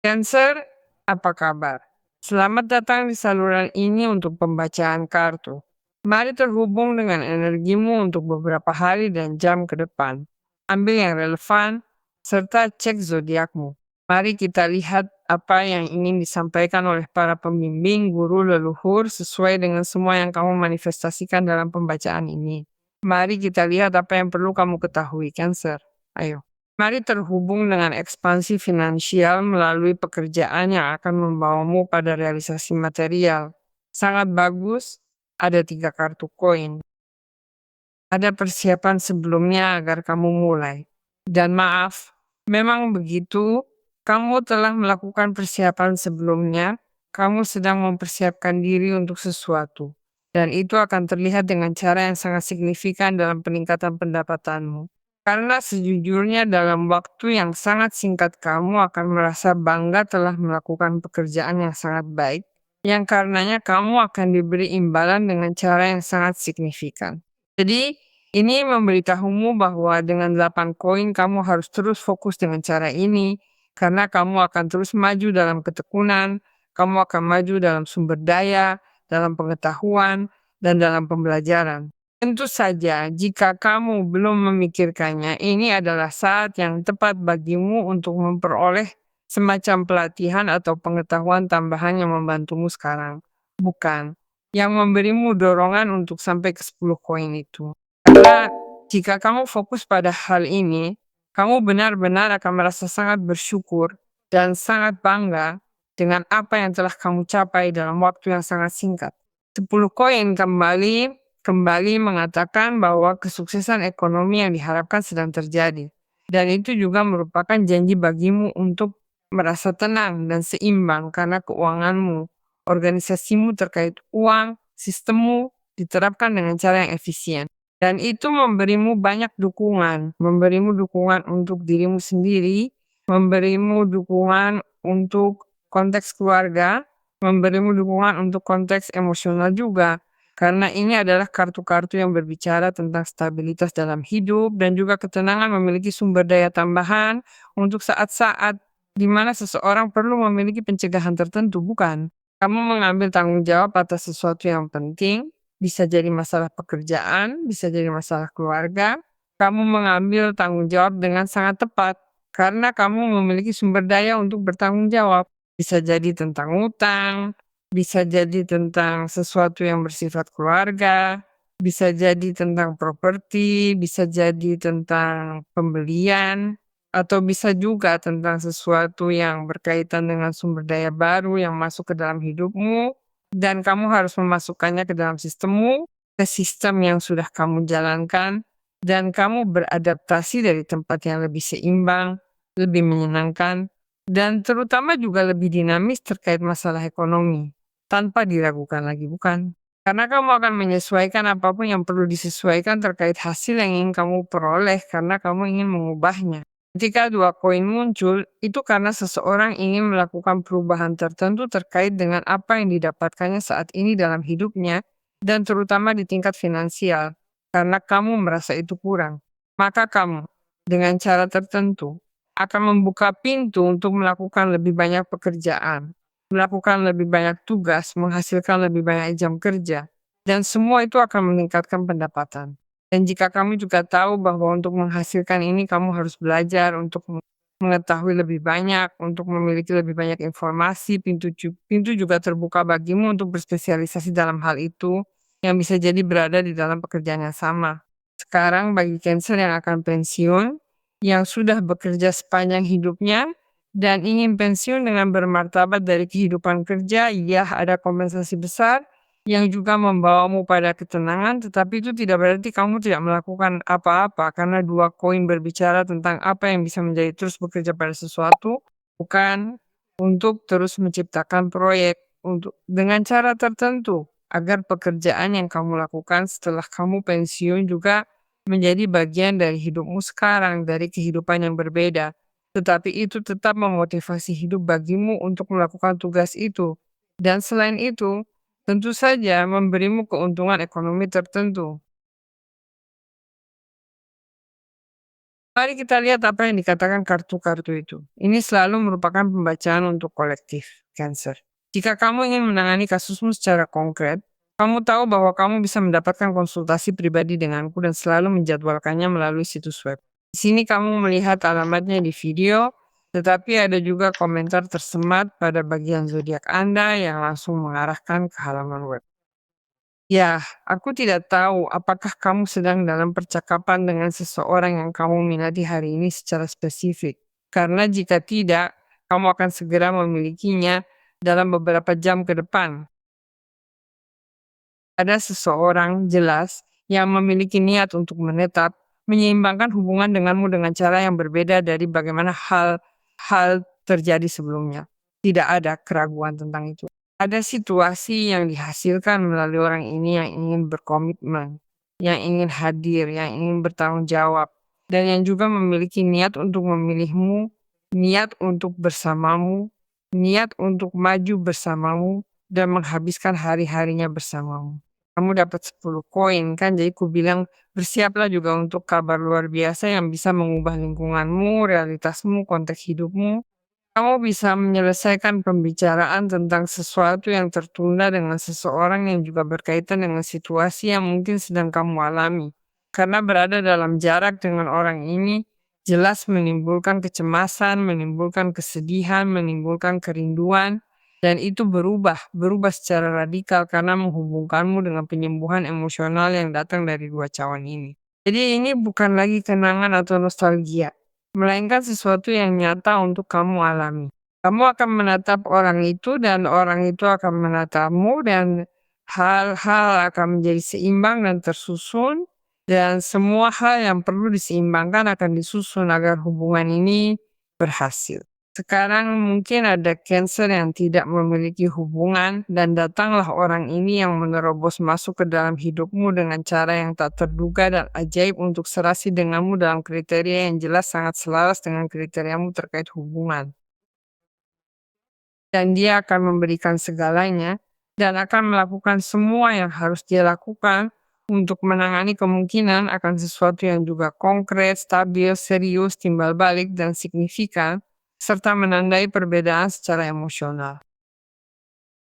Cancer, apa kabar? Selamat datang di saluran ini untuk pembacaan kartu. Mari terhubung dengan energimu untuk beberapa hari dan jam ke depan. Ambil yang relevan, serta cek zodiakmu. Mari kita lihat apa yang ingin disampaikan oleh para pembimbing, guru, leluhur sesuai dengan semua yang kamu manifestasikan dalam pembacaan ini. Mari kita lihat apa yang perlu kamu ketahui, Cancer. Ayo. Mari terhubung dengan ekspansi finansial melalui pekerjaan yang akan membawamu pada realisasi material. Sangat bagus, ada 3 kartu koin. Ada persiapan sebelumnya agar kamu mulai. Dan maaf, memang begitu, kamu telah melakukan persiapan sebelumnya, kamu sedang mempersiapkan diri untuk sesuatu. Dan itu akan terlihat dengan cara yang sangat signifikan dalam peningkatan pendapatanmu. Karena sejujurnya dalam waktu yang sangat singkat kamu akan merasa bangga telah melakukan pekerjaan yang sangat baik, yang karenanya kamu akan diberi imbalan dengan cara yang sangat signifikan. Jadi, ini memberitahumu bahwa dengan 8 koin kamu harus terus fokus dengan cara ini, karena kamu akan terus maju dalam ketekunan, kamu akan maju dalam sumber daya, dalam pengetahuan, dan dalam pembelajaran. Tentu saja, jika kamu belum memikirkannya, ini adalah saat yang tepat bagimu untuk memperoleh semacam pelatihan atau pengetahuan tambahan yang membantumu sekarang. Bukan, yang memberimu dorongan untuk sampai ke 10 koin itu. Karena jika kamu fokus pada hal ini, kamu benar-benar akan merasa sangat bersyukur dan sangat bangga dengan apa yang telah kamu capai dalam waktu yang sangat singkat. 10 koin kembali mengatakan bahwa kesuksesan ekonomi yang diharapkan sedang terjadi. Dan itu juga merupakan janji bagimu untuk merasa tenang dan seimbang karena keuanganmu, organisasimu terkait uang, sistemmu diterapkan dengan cara yang efisien. Dan itu memberimu dukungan untuk dirimu sendiri, memberimu dukungan untuk konteks keluarga, memberimu dukungan untuk konteks emosional juga. Karena ini adalah kartu-kartu yang berbicara tentang stabilitas dalam hidup dan juga ketenangan memiliki sumber daya tambahan untuk saat-saat di mana seseorang perlu memiliki pencegahan tertentu, bukan? Kamu mengambil tanggung jawab atas sesuatu yang penting, bisa jadi masalah pekerjaan, bisa jadi masalah keluarga. Kamu mengambil tanggung jawab dengan sangat tepat karena kamu memiliki sumber daya untuk bertanggung jawab. Bisa jadi tentang utang, bisa jadi tentang sesuatu yang bersifat keluarga, bisa jadi tentang properti, bisa jadi tentang pembelian, atau bisa juga tentang sesuatu yang berkaitan dengan sumber daya baru yang masuk ke dalam hidupmu, dan kamu harus memasukkannya ke dalam sistemmu, ke sistem yang sudah kamu jalankan, dan kamu beradaptasi dari tempat yang lebih seimbang, lebih menyenangkan, dan terutama juga lebih dinamis terkait masalah ekonomi tanpa diragukan lagi, bukan? Karena kamu akan menyesuaikan apapun yang perlu disesuaikan terkait hasil yang ingin kamu peroleh karena kamu ingin mengubahnya. Ketika 2 koin muncul, itu karena seseorang ingin melakukan perubahan tertentu terkait dengan apa yang didapatkannya saat ini dalam hidupnya dan terutama di tingkat finansial, karena kamu merasa itu kurang. Maka kamu, dengan cara tertentu, akan membuka pintu untuk melakukan lebih banyak pekerjaan, melakukan lebih banyak tugas, menghasilkan lebih banyak jam kerja, dan semua itu akan meningkatkan pendapatan. Dan jika kamu juga tahu bahwa untuk menghasilkan ini kamu harus belajar untuk mengetahui lebih banyak, untuk memiliki lebih banyak informasi, pintu juga terbuka bagimu untuk berspesialisasi dalam hal itu, yang bisa jadi berada di dalam pekerjaan yang sama. Sekarang bagi Cancer yang akan pensiun, yang sudah bekerja sepanjang hidupnya, dan ingin pensiun dengan bermartabat dari kehidupan kerja, ya ada kompensasi besar yang juga membawamu pada ketenangan, tetapi itu tidak berarti kamu tidak melakukan apa-apa, karena 2 koin berbicara tentang apa yang bisa menjadi terus bekerja pada sesuatu, bukan untuk terus menciptakan proyek untuk dengan cara tertentu, agar pekerjaan yang kamu lakukan setelah kamu pensiun juga menjadi bagian dari hidupmu sekarang, dari kehidupan yang berbeda. Tetapi itu tetap memotivasi hidup bagimu untuk melakukan tugas itu. Dan selain itu, tentu saja memberimu keuntungan ekonomi tertentu. Mari kita lihat apa yang dikatakan kartu-kartu itu. Ini selalu merupakan pembacaan untuk kolektif, Cancer. Jika kamu ingin menangani kasusmu secara konkret, kamu tahu bahwa kamu bisa mendapatkan konsultasi pribadi denganku dan selalu menjadwalkannya melalui situs web. Di sini kamu melihat alamatnya di video, tetapi ada juga komentar tersemat pada bagian zodiak Anda yang langsung mengarahkan ke halaman web. Ya, aku tidak tahu apakah kamu sedang dalam percakapan dengan seseorang yang kamu minati hari ini secara spesifik. Karena jika tidak, kamu akan segera memilikinya dalam beberapa jam ke depan. Ada seseorang jelas yang memiliki niat untuk menetap, menyeimbangkan hubungan denganmu dengan cara yang berbeda dari bagaimana hal terjadi sebelumnya. Tidak ada keraguan tentang itu. Ada situasi yang dihasilkan melalui orang ini yang ingin berkomitmen, yang ingin hadir, yang ingin bertanggung jawab, dan yang juga memiliki niat untuk memilihmu, niat untuk bersamamu, niat untuk maju bersamamu, dan menghabiskan hari-harinya bersamamu. Kamu dapat 10 koin kan, jadi ku bilang bersiaplah juga untuk kabar luar biasa yang bisa mengubah lingkunganmu, realitasmu, konteks hidupmu. Kamu bisa menyelesaikan pembicaraan tentang sesuatu yang tertunda dengan seseorang yang juga berkaitan dengan situasi yang mungkin sedang kamu alami. Karena berada dalam jarak dengan orang ini jelas menimbulkan kecemasan, menimbulkan kesedihan, menimbulkan kerinduan, dan itu berubah secara radikal karena menghubungkanmu dengan penyembuhan emosional yang datang dari dua cawan ini. Jadi ini bukan lagi kenangan atau nostalgia, melainkan sesuatu yang nyata untuk kamu alami. Kamu akan menatap orang itu dan orang itu akan menatapmu dan hal-hal akan menjadi seimbang dan tersusun dan semua hal yang perlu diseimbangkan akan disusun agar hubungan ini berhasil. Sekarang mungkin ada Cancer yang tidak memiliki hubungan dan datanglah orang ini yang menerobos masuk ke dalam hidupmu dengan cara yang tak terduga dan ajaib untuk serasi denganmu dalam kriteria yang jelas sangat selaras dengan kriteriamu terkait hubungan. Dan dia akan memberikan segalanya dan akan melakukan semua yang harus dia lakukan untuk menangani kemungkinan akan sesuatu yang juga konkret, stabil, serius, timbal balik, dan signifikan, serta menandai perbedaan secara emosional.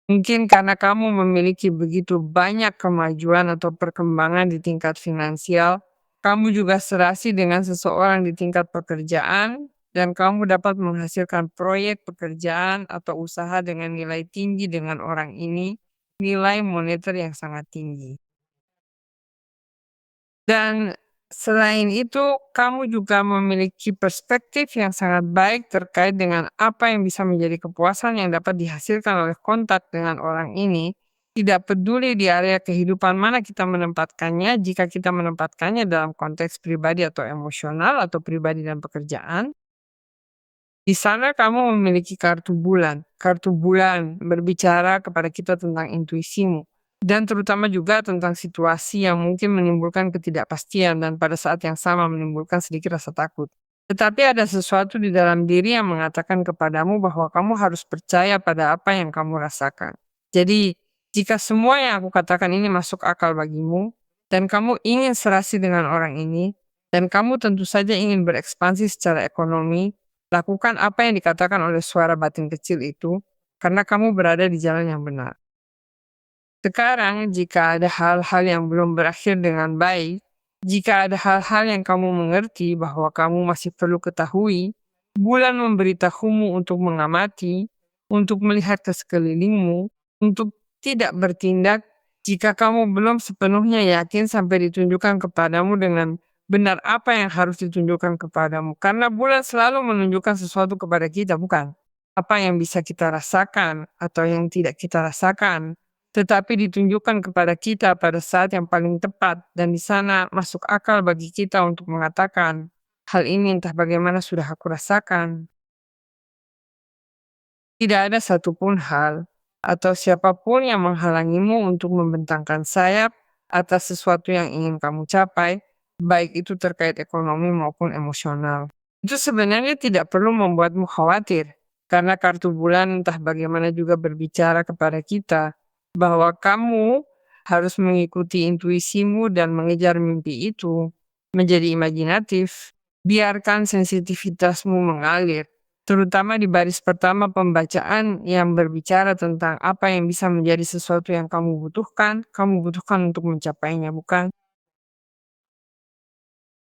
Mungkin karena kamu memiliki begitu banyak kemajuan atau perkembangan di tingkat finansial, kamu juga serasi dengan seseorang di tingkat pekerjaan, dan kamu dapat menghasilkan proyek pekerjaan atau usaha dengan nilai tinggi dengan orang ini, nilai moneter yang sangat tinggi. Dan selain itu, kamu juga memiliki perspektif yang sangat baik terkait dengan apa yang bisa menjadi kepuasan yang dapat dihasilkan oleh kontak dengan orang ini. Tidak peduli di area kehidupan mana kita menempatkannya, jika kita menempatkannya dalam konteks pribadi atau emosional atau pribadi dan pekerjaan. Di sana kamu memiliki kartu bulan. Kartu bulan berbicara kepada kita tentang intuisimu. Dan terutama juga tentang situasi yang mungkin menimbulkan ketidakpastian dan pada saat yang sama menimbulkan sedikit rasa takut. Tetapi ada sesuatu di dalam diri yang mengatakan kepadamu bahwa kamu harus percaya pada apa yang kamu rasakan. Jadi, jika semua yang aku katakan ini masuk akal bagimu, dan kamu ingin serasi dengan orang ini, dan kamu tentu saja ingin berekspansi secara ekonomi, lakukan apa yang dikatakan oleh suara batin kecil itu, karena kamu berada di jalan yang benar. Sekarang, jika ada hal-hal yang belum berakhir dengan baik, jika ada hal-hal yang kamu mengerti bahwa kamu masih perlu ketahui, bulan memberitahumu untuk mengamati, untuk melihat ke sekelilingmu, untuk tidak bertindak jika kamu belum sepenuhnya yakin sampai ditunjukkan kepadamu dengan benar apa yang harus ditunjukkan kepadamu. Karena bulan selalu menunjukkan sesuatu kepada kita, bukan? Apa yang bisa kita rasakan atau yang tidak kita rasakan, tetapi ditunjukkan kepada kita pada saat yang paling tepat dan di sana masuk akal bagi kita untuk mengatakan, hal ini entah bagaimana sudah aku rasakan. Tidak ada satupun hal atau siapapun yang menghalangimu untuk membentangkan sayap atas sesuatu yang ingin kamu capai, baik itu terkait ekonomi maupun emosional. Itu sebenarnya tidak perlu membuatmu khawatir, karena kartu bulan entah bagaimana juga berbicara kepada kita bahwa kamu harus mengikuti intuisimu dan mengejar mimpi itu menjadi imajinatif. Biarkan sensitivitasmu mengalir, terutama di baris pertama pembacaan yang berbicara tentang apa yang bisa menjadi sesuatu yang kamu butuhkan untuk mencapainya, bukan?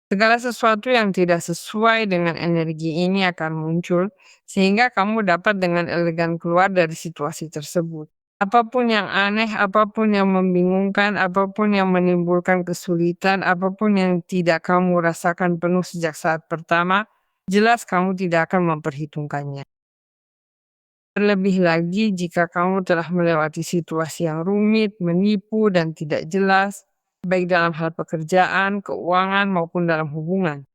Segala sesuatu yang tidak sesuai dengan energi ini akan muncul, sehingga kamu dapat dengan elegan keluar dari situasi tersebut. Apapun yang aneh, apapun yang membingungkan, apapun yang menimbulkan kesulitan, apapun yang tidak kamu rasakan penuh sejak saat pertama, jelas kamu tidak akan memperhitungkannya. Terlebih lagi jika kamu telah melewati situasi yang rumit, menipu, dan tidak jelas, baik dalam hal pekerjaan, keuangan, maupun dalam hubungan.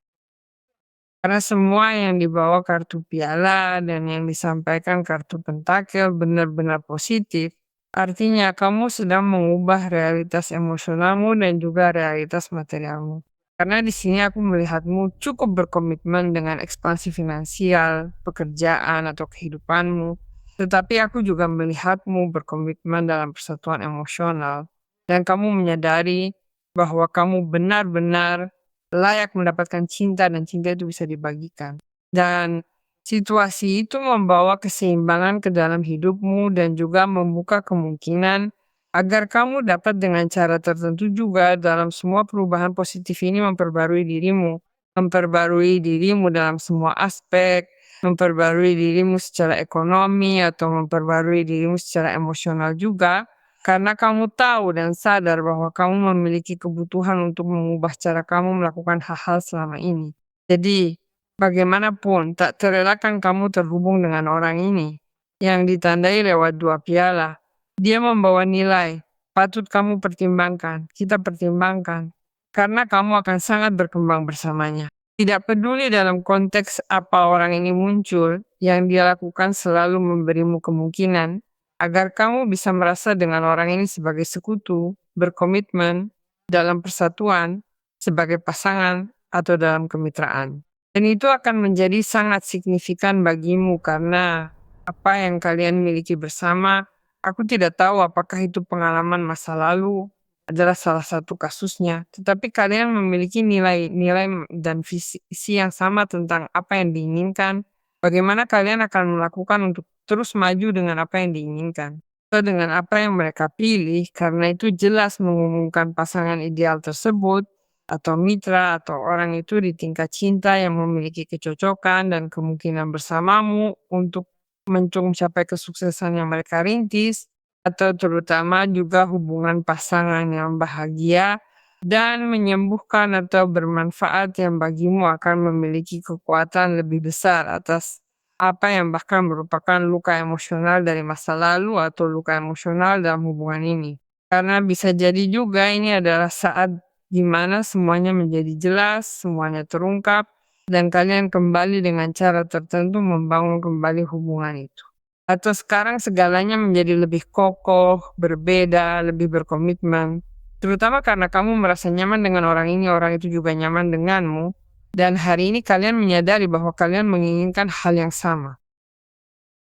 Karena semua yang dibawa kartu piala dan yang disampaikan kartu pentakel benar-benar positif, artinya kamu sedang mengubah realitas emosionalmu dan juga realitas materialmu. Karena di sini aku melihatmu cukup berkomitmen dengan ekspansi finansial, pekerjaan, atau kehidupanmu. Tetapi aku juga melihatmu berkomitmen dalam persatuan emosional. Dan kamu menyadari bahwa kamu benar-benar layak mendapatkan cinta dan cinta itu bisa dibagikan. Dan situasi itu membawa keseimbangan ke dalam hidupmu dan juga membuka kemungkinan agar kamu dapat dengan cara tertentu juga dalam semua perubahan positif ini memperbarui dirimu. Memperbarui dirimu dalam semua aspek, memperbarui dirimu secara ekonomi atau memperbarui dirimu secara emosional juga. Karena kamu tahu dan sadar bahwa kamu memiliki kebutuhan untuk mengubah cara kamu melakukan hal-hal selama ini. Jadi, bagaimanapun tak terelakkan kamu terhubung dengan orang ini yang ditandai lewat 2 piala. Dia membawa nilai, patut kamu pertimbangkan, kita pertimbangkan. Karena kamu akan sangat berkembang bersamanya. Tidak peduli dalam konteks apa orang ini muncul, yang dia lakukan selalu memberimu kemungkinan agar kamu bisa merasa dengan orang ini sebagai sekutu, berkomitmen, dalam persatuan, sebagai pasangan, atau dalam kemitraan. Dan itu akan menjadi sangat signifikan bagimu karena apa yang kalian miliki bersama, aku tidak tahu apakah itu pengalaman masa lalu adalah salah satu kasusnya, tetapi kalian memiliki nilai-nilai dan visi yang sama tentang apa yang diinginkan, bagaimana kalian akan melakukan untuk terus maju dengan apa yang diinginkan, atau dengan apa yang mereka pilih, karena itu jelas mengumumkan pasangan ideal tersebut, atau mitra, atau orang itu di tingkat cinta yang memiliki kecocokan dan kemungkinan bersamamu untuk mencapai kesuksesan yang mereka rintis, atau terutama juga hubungan pasangan yang bahagia dan menyembuhkan atau bermanfaat yang bagimu akan memiliki kekuatan lebih besar atas apa yang bahkan merupakan luka emosional dari masa lalu atau luka emosional dalam hubungan ini. Karena bisa jadi juga ini adalah saat di mana semuanya menjadi jelas, semuanya terungkap, dan kalian kembali dengan cara tertentu membangun kembali hubungan itu. Atau sekarang segalanya menjadi lebih kokoh, berbeda, lebih berkomitmen. Terutama karena kamu merasa nyaman dengan orang itu juga nyaman denganmu. Dan hari ini kalian menyadari bahwa kalian menginginkan hal yang sama.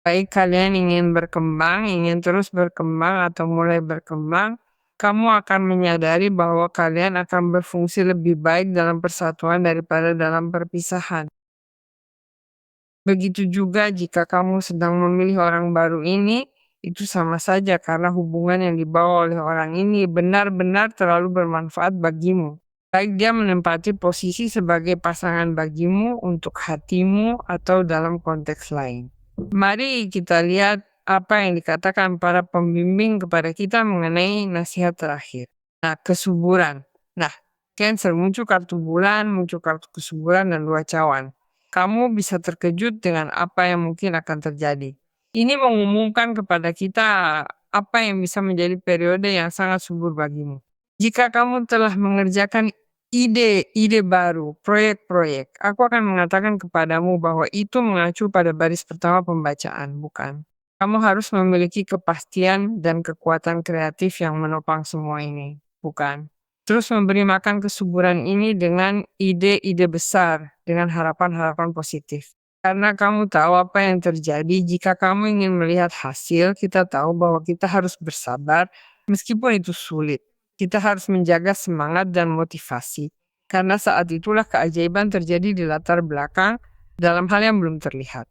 Baik kalian ingin berkembang, ingin terus berkembang atau mulai berkembang, kamu akan menyadari bahwa kalian akan berfungsi lebih baik dalam persatuan daripada dalam perpisahan. Begitu juga jika kamu sedang memilih orang baru ini, itu sama saja karena hubungan yang dibawa oleh orang ini benar-benar terlalu bermanfaat bagimu. Baik dia menempati posisi sebagai pasangan bagimu untuk hatimu atau dalam konteks lain. Mari kita lihat apa yang dikatakan para pembimbing kepada kita mengenai nasihat terakhir. Nah, kesuburan. Nah, Cancer muncul kartu bulan, muncul kartu kesuburan dan 2 cawan. Kamu bisa terkejut dengan apa yang mungkin akan terjadi. Ini mengumumkan kepada kita apa yang bisa menjadi periode yang sangat subur bagimu. Jika kamu telah mengerjakan ide-ide baru, proyek-proyek, aku akan mengatakan kepadamu bahwa itu mengacu pada baris pertama pembacaan, bukan? Kamu harus memiliki kepastian dan kekuatan kreatif yang menopang semua ini, bukan? Terus memberi makan kesuburan ini dengan ide-ide besar, dengan harapan-harapan positif. Karena kamu tahu apa yang terjadi jika kamu ingin melihat hasil, kita tahu bahwa kita harus bersabar meskipun itu sulit. Kita harus menjaga semangat dan motivasi. karena saat itulah keajaiban terjadi di latar belakang dalam hal yang belum terlihat.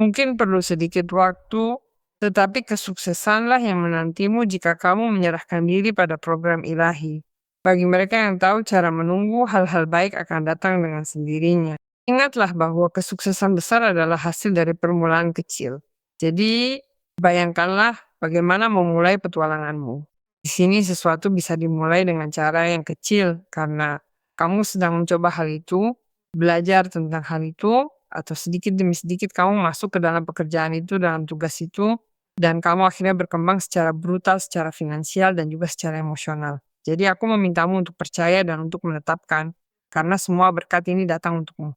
Mungkin perlu sedikit waktu, tetapi kesuksesanlah yang menantimu jika kamu menyerahkan diri pada program ilahi. Bagi mereka yang tahu cara menunggu, hal-hal baik akan datang dengan sendirinya. Ingatlah bahwa kesuksesan besar adalah hasil dari permulaan kecil. Jadi, bayangkanlah bagaimana memulai petualanganmu. Di sini sesuatu bisa dimulai dengan cara yang kecil karena kamu sedang mencoba hal itu, belajar tentang hal itu, atau sedikit demi sedikit kamu masuk ke dalam pekerjaan itu, dalam tugas itu, dan kamu akhirnya berkembang secara brutal, secara finansial, dan juga secara emosional. Jadi aku memintamu untuk percaya dan untuk menetapkan, karena semua berkat ini datang untukmu.